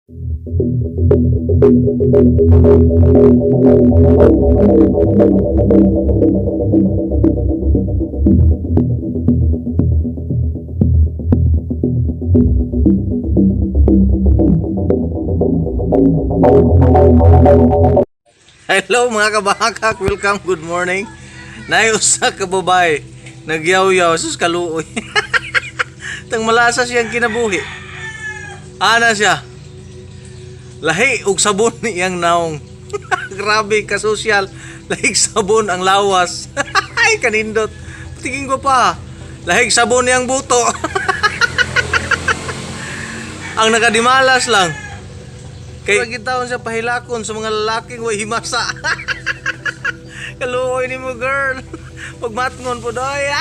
Hello mga kabahakhak, welcome, good morning. Nayusa ka babay, nagyaw-yaw, sus kaluoy. Tang malasa siyang kinabuhi. Ana siya. Lahi og sabon niyang naong. Grabe ka sosyal. Lahig sabon ang lawas. Ay kanindot. Tingin ko pa. Lahig sabon niyang buto. Ang nakadimalas lang. Kaya gitawon siya pahilakon sa mga lalaking way himasa. Kaluoy ni mo girl. Pagmatngon po doy.